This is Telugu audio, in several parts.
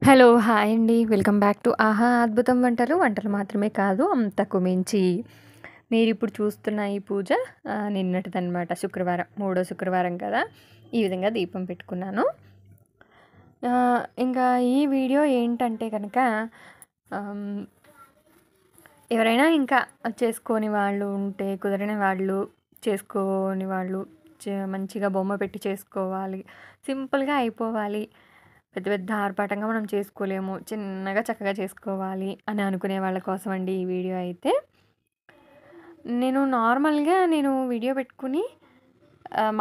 హలో! హాయ్ అండి. వెల్కమ్ బ్యాక్ టు 'ఆహా అద్భుతం వంటలు'. వంటలు మాత్రమే కాదు అంతకు మించి. మీరిప్పుడు చూస్తున్న ఈ పూజ నిన్నటిదనమాట. శుక్రవారం. మూడో శుక్రవారం కదా! ఈ విధంగా దీపం పెట్టుకున్నాను. ఇంకా ఈ వీడియో ఏంటంటే గనక ఆహ్, ఎవరైనా ఇంకా చేసుకోని వాళ్ళు ఉంటే, కుదరని వాళ్ళు, చేసుకోని వాళ్ళు మంచిగా బొమ్మ పెట్టి చేసుకోవాలి. సింపుల్‌గా అయిపోవాలి. పెద్ద పెద్ద ఆర్భాటంగా మనం చేసుకోలేము. చిన్నగా చక్కగా చేసుకోవాలి అని అనుకునే వాళ్ళ కోసం అండి ఈ వీడియో అయితే. నేను నార్మల్‌గా వీడియో పెట్టుకొని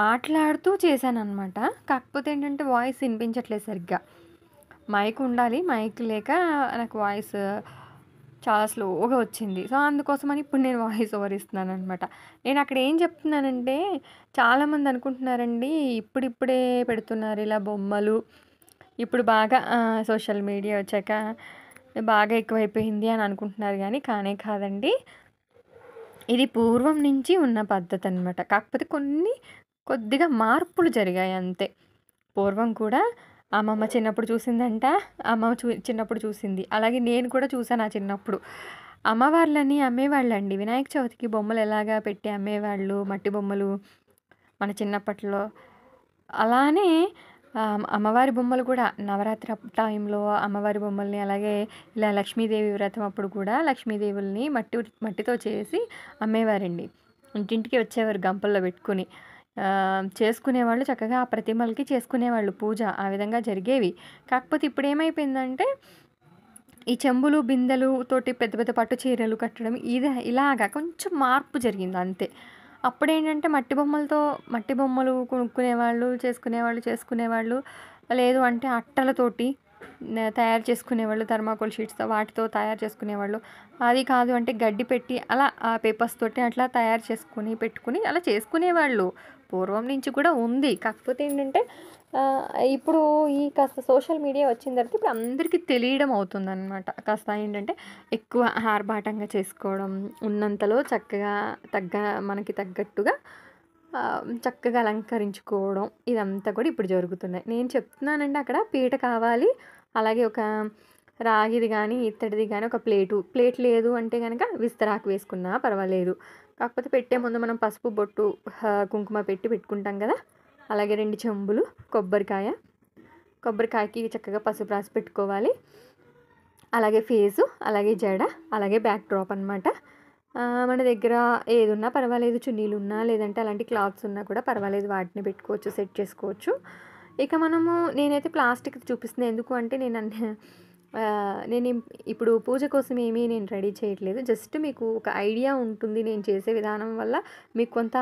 మాట్లాడుతూ చేశాననమాట. కాకపోతే ఏంటంటే వాయిస్ ఇనిపించట్లేదు సరిగ్గా. మైక్ ఉండాలి. మైక్ లేక నాకు వాయిస్ చాలా స్లోగా వచ్చింది. సో, అందుకోసమని ఇప్పుడు నేను వాయిస్ ఓవర్ ఇస్తున్నాననమాట. నేనక్కడ ఏం చెప్తున్నానంటే చాలామంది అనుకుంటున్నారండి ఇప్పుడిప్పుడే పెడుతున్నారు ఇలా బొమ్మలు. ఇప్పుడు బాగా సోషల్ మీడియా వచ్చాక బాగా ఎక్కువైపోయింది అని అనుకుంటున్నారు గానీ కానే కాదండి. ఇది పూర్వం నుంచి ఉన్న పద్ధతనమాట. కాకపోతే కొద్దిగా మార్పులు జరిగాయి అంతే. పూర్వం కూడా అమ్మమ్మ చిన్నప్పుడు చూసిందంట. అమ్మమ్మ చిన్నప్పుడు చూసింది. అలాగే నేను కూడా చూసా నా చిన్నప్పుడు. అమ్మవార్లని అమ్మేవాళ్ళండి. వినాయక చవితికి బొమ్మలు ఎలాగా పెట్టి అమ్మేవాళ్ళు. మట్టి బొమ్మలు మన చిన్నప్పట్లో. అలానే అమ్మవారి బొమ్మలు కూడా నవరాత్రి టైంలో అమ్మవారి బొమ్మల్ని అలాగే ఇలా లక్ష్మీదేవి వ్రతం అప్పుడు కూడా లక్ష్మీదేవుల్ని మట్టితో చేసి అమ్మేవారండి. ఇంటింటికి వచ్చేవారు గంపల్లో పెట్టుకొని. చేసుకునేవాళ్ళు చక్కగా ఆ ప్రతిమలకి చేసుకునేవాళ్ళు పూజ. ఆ విధంగా జరిగేవి. కాకపోతే ఇప్పుడేమైపోయిందంటే ఈ చెంబులు, బిందెలు తోటి పెద్ద పెద్ద పట్టు చీరలు కట్టడం ఇలాగా కొంచెం మార్పు జరిగింది అంతే. అప్పుడేంటంటే మట్టి బొమ్మలు కొనుక్కునేవాళ్ళు, చేసుకునేవాళ్ళు. లేదు అంటే అట్టలతోటి తయారు చేసుకునేవాళ్ళు. థర్మాకోల్ షీట్స్‌తో వాటితో తయారు చేసుకునేవాళ్ళు. అది కాదు అంటే గడ్డి పెట్టి అలా ఆ పేపర్స్ తోటి అట్లా తయారు పెట్టుకొని అలా చేసుకునేవాళ్ళు. పూర్వం నుంచి కూడా ఉంది. కాకపోతే ఏంటంటే ఇప్పుడు ఈ కాస్త సోషల్ మీడియా వచ్చిన తర్వాత ఇప్పుడు అందరికీ తెలియడం అవుతుందనమాట. కాస్త ఏంటంటే ఎక్కువ ఆర్భాటంగా చేసుకోవడం, ఉన్నంతలో చక్కగా మనకి తగ్గట్టుగా చక్కగా అలంకరించుకోవడం ఇదంతా కూడా ఇప్పుడు జరుగుతున్నాయి. నేను చెప్తున్నానండి అక్కడ పీట కావాలి. అలాగే ఒక రాగిది గానీ, ఇత్తడిది గానీ ఒక ప్లేట్ లేదు అంటే గనక విస్తరాకు వేసుకున్నా పర్వాలేదు. కాకపోతే పెట్టే ముందు మనం పసుపు, బొట్టు, కుంకుమ పెట్టుకుంటాం కదా! అలాగే 2 చెంబులు, కొబ్బరికాయకి చక్కగా పసుపు రాసి పెట్టుకోవాలి. అలాగే ఫేసు, అలాగే జడ, అలాగే బ్యాక్ డ్రాప్ అనమాట. మన దగ్గర ఏదున్నా పర్వాలేదు. చున్నీలున్నా, లేదంటే అలాంటి క్లాత్స్ ఉన్నా కూడా పర్వాలేదు. వాటిని పెట్టుకోవచ్చు, సెట్ చేసుకోవచ్చు. ఇక నేనైతే ప్లాస్టిక్‌ది చూపిస్తున్నా. ఎందుకు అంటే ఇప్పుడు పూజ కోసం నేను రెడీ చేయట్లేదు. జస్ట్ మీకు ఒక ఐడియా ఉంటుంది. నేను చేసే విధానం వల్ల మీకు కొంత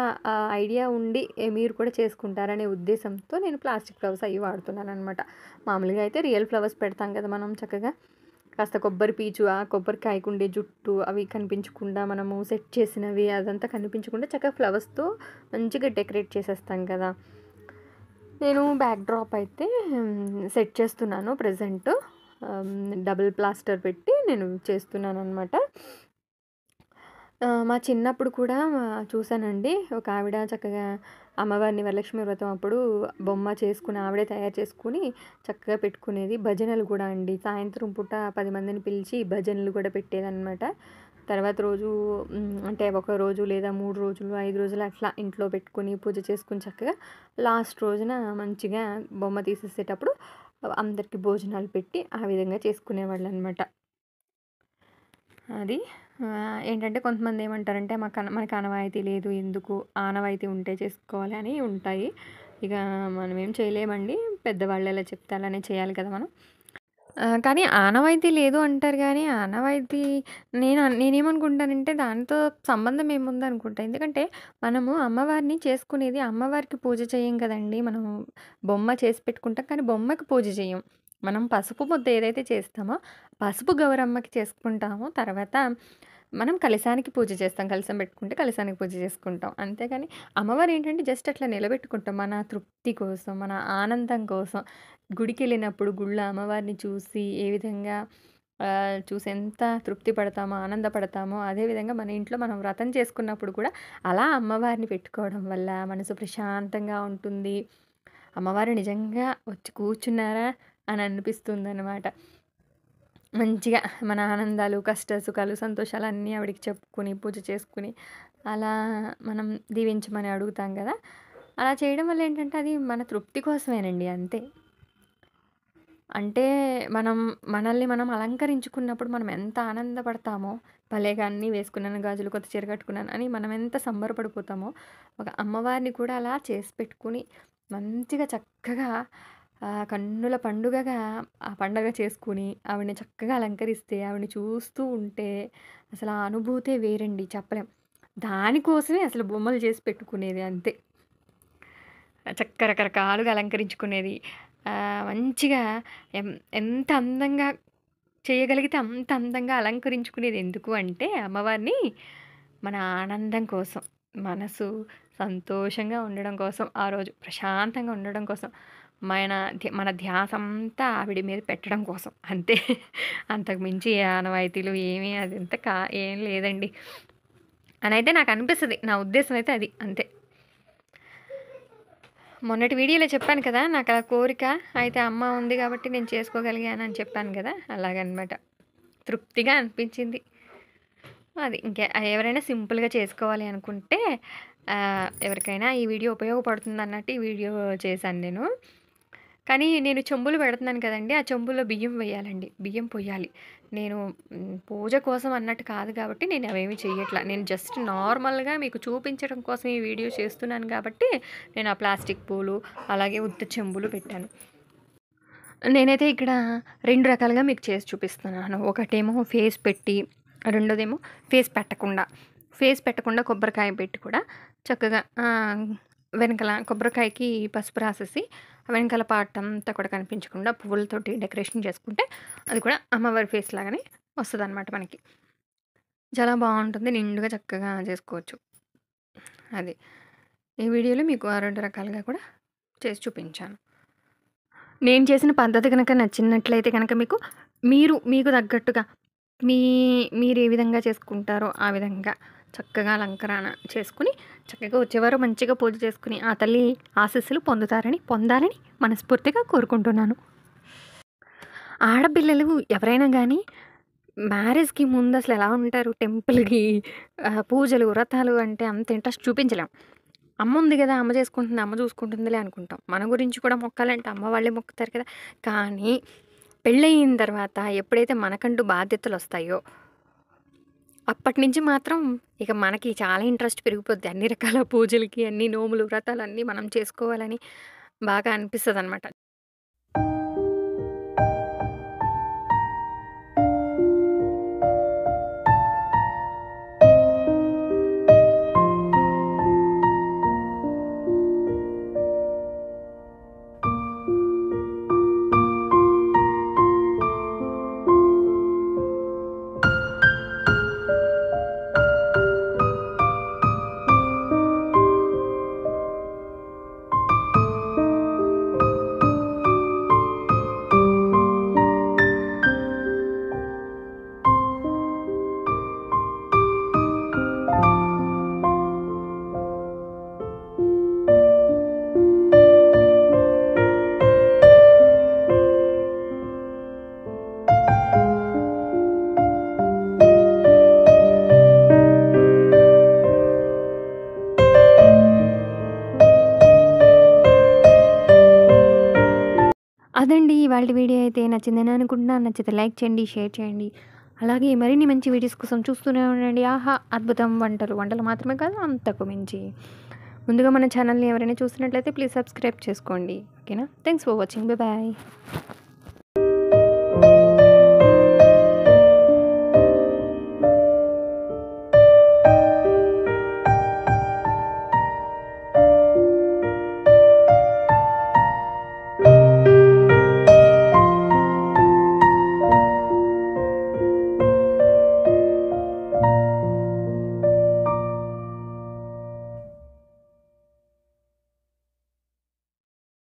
ఐడియా ఉండి మీరు కూడా చేసుకుంటారనే ఉద్దేశంతో నేను ప్లాస్టిక్ ఫ్లవర్స్ అవి వాడుతున్నాననమాట. మామూలుగా అయితే రియల్ ఫ్లవర్స్ పెడతాం కదా మనం చక్కగా. కాస్త కొబ్బరి పీచు, ఆ కొబ్బరికాయకుండే జుట్టు అవి కనిపించకుండా మనము సెట్ చేసినవి అదంతా కనిపించకుండా చక్కగా ఫ్లవర్స్‌తో మంచిగా డెకరేట్ చేసేస్తాం కదా! నేను బ్యాక్ డ్రాప్ అయితే సెట్ చేస్తున్నాను ప్రెజెంటు. డబుల్ ప్లాస్టర్ పెట్టి నేను చేస్తున్నాననమాట. మా చిన్నప్పుడు కూడా చూసానండి. ఒక ఆవిడ చక్కగా అమ్మవారిని వరలక్ష్మి వ్రతం అప్పుడు బొమ్మ చేసుకొని ఆవిడే తయారు చేసుకొని చక్కగా పెట్టుకునేది. భజనలు కూడా అండి. సాయంత్రం పూట 10 మందిని పిలిచి భజనలు కూడా పెట్టేదనమాట. తర్వాత రోజు అంటే ఒక రోజు లేదా 3 రోజులు, 5 రోజులు అట్లా ఇంట్లో పెట్టుకొని పూజ చేసుకొని చక్కగా లాస్ట్ రోజున మంచిగా బొమ్మ తీసేసేటప్పుడు అందరికి భోజనాలు పెట్టి ఆ విధంగా చేసుకునేవాళ్ళనమాట. అది. ఏంటంటే కొంతమంది ఏమంటారంటే మనకు ఆనవాయితీ లేదు ఎందుకు, ఆనవాయితీ ఉంటే చేసుకోవాలి అని ఉంటాయి. ఇక మనమేం చేయలేమండి. పెద్దవాళ్ళు ఎలా చెప్తే అలానే చేయాలి కదా మనం. కానీ ఆనవాయితీ లేదు అంటారు గానీ, ఆనవాయితీ నేనేమనుకుంటానంటే దాంతో సంబంధం ఏముందనుకుంటా. ఎందుకంటే మనము అమ్మవారిని చేసుకునేది అమ్మవారికి పూజ చేయం కదండీ! మనము బొమ్మ చేసి పెట్టుకుంటాం. కానీ బొమ్మకి పూజ చేయం. మనం పసుపు ముద్ద ఏదైతే చేస్తామో, పసుపు గౌరమ్మకి చేసుకుంటామో, తర్వాత మనం కలశానికి పూజ చేస్తాం. కలశం పెట్టుకుంటే కలశానికి పూజ చేసుకుంటాం. అంతేగాని అమ్మవారేంటంటే జస్ట్ అట్లా నిలబెట్టుకుంటాం. మన తృప్తి కోసం, మన ఆనందం కోసం. గుడికెళ్ళినప్పుడు గుళ్ళో అమ్మవారిని చూసి ఏ విధంగా చూసి ఎంత తృప్తి పడతామో, ఆనందపడతామో, అదేవిధంగా మన ఇంట్లో మనం వ్రతం చేసుకున్నప్పుడు కూడా అలా అమ్మవారిని పెట్టుకోవడం వల్ల మనసు ప్రశాంతంగా ఉంటుంది. అమ్మవారు నిజంగా వచ్చి కూర్చున్నారా? అని అనిపిస్తుందనమాట. మంచిగా మన ఆనందాలు, కష్ట సుఖాలు, సంతోషాలు అన్నీ ఆవిడకి చెప్పుకొని, పూజ చేసుకొని, అలా మనం దీవించమని అడుగుతాం గదా! అలా చేయడం వల్ల ఏంటంటే అది మన తృప్తి కోసమేనండి అంతే. అంటే మనం మనల్ని మనం అలంకరించుకున్నప్పుడు మనం ఎంత ఆనందపడతామో, భలేగా అన్నీ వేసుకున్నాను, గాజులు, కొత్త చీర కట్టుకున్నాను అని మనం ఎంత సంబరపడిపోతామో, ఒక అమ్మవారిని కూడా అలా చేసి పెట్టుకొని మంచిగా చక్కగా కన్నుల పండుగగా ఆ పండగ చేసుకొని, ఆవిడని చక్కగా అలంకరిస్తే, ఆవిడని చూస్తూ ఉంటే అసలు ఆ అనుభూతే వేరండి చెప్పలేం. దానికోసమే అసలు బొమ్మలు చేసి పెట్టుకునేది అంతే. రకరకాలుగా అలంకరించుకునేది. మంచిగా ఎం ఎంత అందంగా చేయగలిగితే అంత అందంగా అలంకరించుకునేది ఎందుకు అంటే అమ్మవారిని మన ఆనందం కోసం, మనసు సంతోషంగా ఉండడం కోసం, ఆ రోజు ప్రశాంతంగా ఉండడం కోసం, మన ధ్యాస అంతా ఆవిడ మీద పెట్టడం కోసం అంతే. అంతకు మించి ఏ ఆనవాయితీలు ఏమీ అదంతా ఏం లేదండి అనైతే నాకు అనిపిస్తది. నా ఉద్దేశం అయితే అది అంతే. మొన్నటి వీడియోలో చెప్పాను కదా! నాకు ఆ కోరిక. అయితే అమ్మ ఉంది కాబట్టి నేను చేసుకోగలిగానని చెప్పాను కదా! అలాగనమాట. తృప్తిగా అనిపించింది. అది ఎవరైనా సింపుల్‌గా చేసుకోవాలి అనుకుంటే ఎవరికైనా ఈ వీడియో ఉపయోగపడుతుందన్నట్టు ఈ వీడియో చేశాను నేను. కానీ నేను చెంబులు పెడుతున్నాను కదండీ! ఆ చెంబులో బియ్యం వేయాలండి. బియ్యం పొయ్యాలి. నేను పూజ కోసం అన్నట్టు కాదు కాబట్టి నేను అవేమి చెయ్యట్లా. నేను జస్ట్ నార్మల్‌గా మీకు చూపించడం కోసం ఈ వీడియో చేస్తున్నాను కాబట్టి నేను ఆ ప్లాస్టిక్ పూలు, అలాగే ఉత్త చెంబులు పెట్టాను. నేనైతే ఇక్కడ 2 రకాలుగా మీకు చేసి చూపిస్తున్నాను. ఒకటేమో ఫేస్ పెట్టి, రెండోదేమో ఫేస్ పెట్టకుండా. ఫేస్ పెట్టకుండా కొబ్బరికాయ పెట్టి కూడా చక్కగా వెనకాల కొబ్బరికాయకి పసుపు రాసేసి వెనకాల పార్ట్ అంతా కూడా కనిపించకుండా పువ్వులతోటి డెకరేషన్ చేసుకుంటే అది కూడా అమ్మవారి ఫేస్ లాగానే వస్తదనమాట మనకి. చాలా బావుంటుంది. నిండుగా చక్కగా చేసుకోవచ్చు. అది. ఈ వీడియోలో మీకు ఆ 2 రకాలుగా కూడా చేసి చూపించాను. నేను చేసిన పద్ధతి గనక నచ్చినట్లయితే గనక మీకు తగ్గట్టుగా మీరు ఏ విధంగా చేసుకుంటారో ఆ విధంగా చక్కగా అలంకరణ చేసుకొని, చక్కగా వచ్చేవారు మంచిగా పూజ చేసుకొని, ఆ తల్లి ఆశీస్సులు పొందాలని మనస్ఫూర్తిగా కోరుకుంటున్నాను. ఆడపిల్లలు ఎవరైనా గానీ మ్యారేజ్‌కి ముందు అసలు ఎలా ఉంటారు? టెంపుల్‌కి పూజలు, వ్రతాలు అంటే అంత ఇంట్రెస్ట్ చూపించలేం. అమ్మ ఉంది గదా! అమ్మ చేసుకుంటుంది, అమ్మ చూసుకుంటుందిలే అనుకుంటాం. మన గురించి కూడా మొక్కాలంటే అమ్మ వాళ్ళే మొక్కుతారు కదా! కానీ పెళ్ళయిన తర్వాత ఎప్పుడైతే మనకంటూ బాధ్యతలొస్తాయో అప్పటినుంచి మాత్రం ఇక మనకి చాలా ఇంట్రెస్ట్ పెరిగిపోద్ది. అన్ని రకాల పూజలకి, అన్ని నోములు, వ్రతాలు అన్నీ మనం చేసుకోవాలని బాగా అనిపిస్తదనమాట. అదండి ఇవాల్టి వీడియో అయితే నచ్చిందని అనుకుంటున్నాను. నచ్చితే లైక్ చేయండి, షేర్ చేయండి. అలాగే మరిన్ని మంచి వీడియోస్ కోసం చూస్తూనే ఉండండి. ఆహా! అద్భుతం వంటలు మాత్రమే కాదు అంతకు మించి. ముందుగా మన ఛానల్‌ని ఎవరైనా చూస్తున్నట్లయితే ప్లీజ్ సబ్స్క్రైబ్ చేసుకోండి. ఓకేనా? Thanks for watching. బాయ్.